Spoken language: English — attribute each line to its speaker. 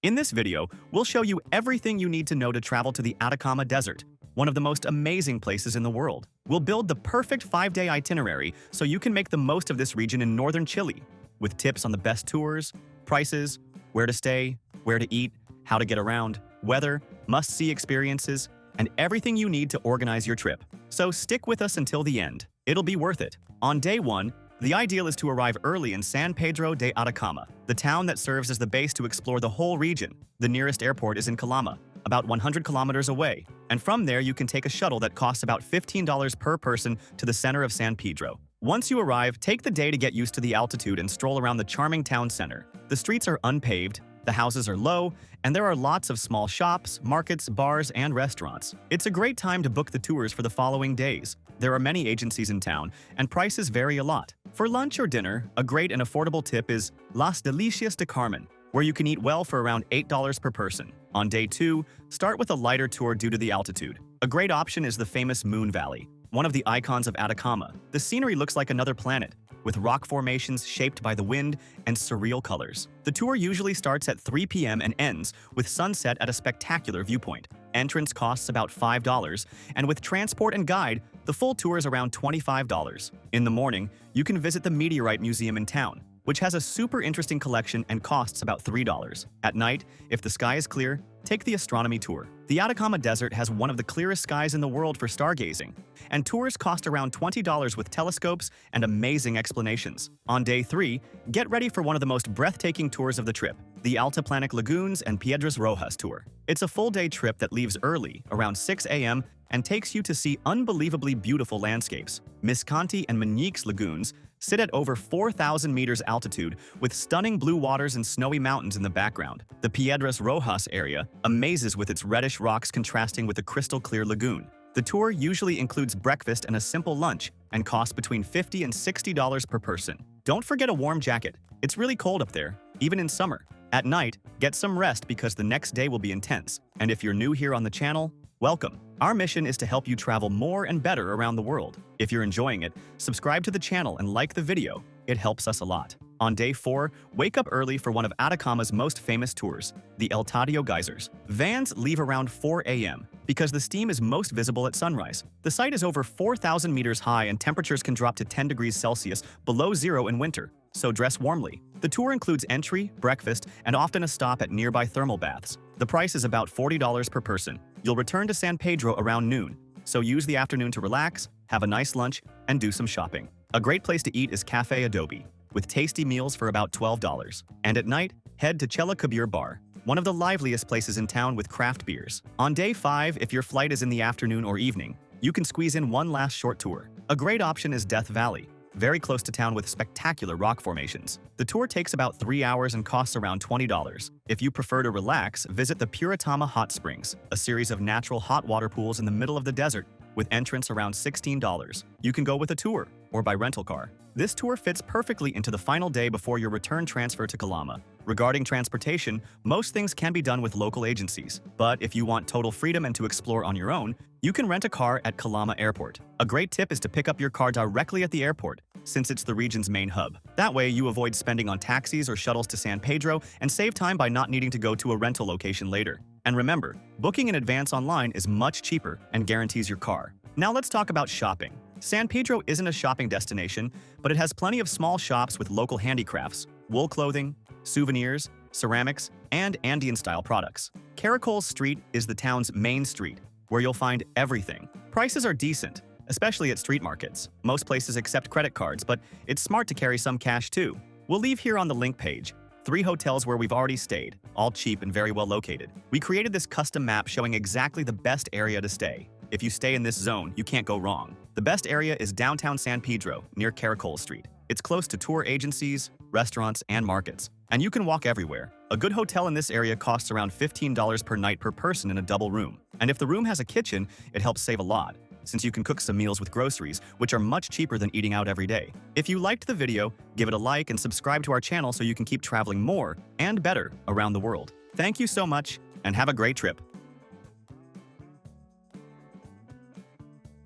Speaker 1: In this video, we'll show you everything you need to know to travel to the Atacama Desert, one of the most amazing places in the world. We'll build the perfect 5-day itinerary so you can make the most of this region in northern Chile, with tips on the best tours, prices, where to stay, where to eat, how to get around, weather, must-see experiences, and everything you need to organize your trip. So stick with us until the end. It'll be worth it. On day 1, the ideal is to arrive early in San Pedro de Atacama, the town that serves as the base to explore the whole region. The nearest airport is in Calama, about 100 kilometers away, and from there you can take a shuttle that costs about $15 per person to the center of San Pedro. Once you arrive, take the day to get used to the altitude and stroll around the charming town center. The streets are unpaved, the houses are low, and there are lots of small shops, markets, bars, and restaurants. It's a great time to book the tours for the following days. There are many agencies in town, and prices vary a lot. For lunch or dinner, a great and affordable tip is Las Delicias de Carmen, where you can eat well for around $8 per person. On day 2, start with a lighter tour due to the altitude. A great option is the famous Moon Valley, one of the icons of Atacama. The scenery looks like another planet, with rock formations shaped by the wind and surreal colors. The tour usually starts at 3 p.m. and ends with sunset at a spectacular viewpoint. Entrance costs about $5, and with transport and guide, the full tour is around $25. In the morning, you can visit the Meteorite Museum in town, which has a super interesting collection and costs about $3. At night, if the sky is clear, take the astronomy tour. The Atacama Desert has one of the clearest skies in the world for stargazing, and tours cost around $20 with telescopes and amazing explanations. On day 3, get ready for one of the most breathtaking tours of the trip, the Altiplanic Lagoons and Piedras Rojas tour. It's a full-day trip that leaves early, around 6 a.m., and takes you to see unbelievably beautiful landscapes. Miscanti and Meñique's lagoons sit at over 4,000 meters altitude with stunning blue waters and snowy mountains in the background. The Piedras Rojas area amazes with its reddish rocks contrasting with a crystal-clear lagoon. The tour usually includes breakfast and a simple lunch and costs between $50 and $60 per person. Don't forget a warm jacket. It's really cold up there, even in summer. At night, get some rest because the next day will be intense. And if you're new here on the channel, welcome. Our mission is to help you travel more and better around the world. If you're enjoying it, subscribe to the channel and like the video. It helps us a lot. On day 4, wake up early for one of Atacama's most famous tours, the El Tadio geysers. Vans leave around 4 a.m. because the steam is most visible at sunrise. The site is over 4,000 meters high and temperatures can drop to 10 degrees Celsius below zero in winter, so dress warmly. The tour includes entry, breakfast, and often a stop at nearby thermal baths. The price is about $40 per person. You'll return to San Pedro around noon, so use the afternoon to relax, have a nice lunch, and do some shopping. A great place to eat is Cafe Adobe, with tasty meals for about $12. And at night, head to Chela Kabir Bar, one of the liveliest places in town with craft beers. On day 5, if your flight is in the afternoon or evening, you can squeeze in one last short tour. A great option is Death Valley, very close to town with spectacular rock formations. The tour takes about 3 hours and costs around $20. If you prefer to relax, visit the Puritama Hot Springs, a series of natural hot water pools in the middle of the desert, with entrance around $16. You can go with a tour or by rental car. This tour fits perfectly into the final day before your return transfer to Calama. Regarding transportation, most things can be done with local agencies, but if you want total freedom and to explore on your own, you can rent a car at Calama Airport. A great tip is to pick up your car directly at the airport, since it's the region's main hub. That way, you avoid spending on taxis or shuttles to San Pedro and save time by not needing to go to a rental location later. And remember, booking in advance online is much cheaper and guarantees your car. Now let's talk about shopping. San Pedro isn't a shopping destination, but it has plenty of small shops with local handicrafts, wool clothing, souvenirs, ceramics, and Andean-style products. Caracoles Street is the town's main street, where you'll find everything. Prices are decent, especially at street markets. Most places accept credit cards, but it's smart to carry some cash too. We'll leave here on the link page 3 hotels where we've already stayed, all cheap and very well located. We created this custom map showing exactly the best area to stay. If you stay in this zone, you can't go wrong. The best area is downtown San Pedro, near Caracoles Street. It's close to tour agencies, restaurants, and markets, and you can walk everywhere. A good hotel in this area costs around $15 per night per person in a double room. And if the room has a kitchen, it helps save a lot, since you can cook some meals with groceries, which are much cheaper than eating out every day. If you liked the video, give it a like and subscribe to our channel so you can keep traveling more and better around the world. Thank you so much, and have a great trip.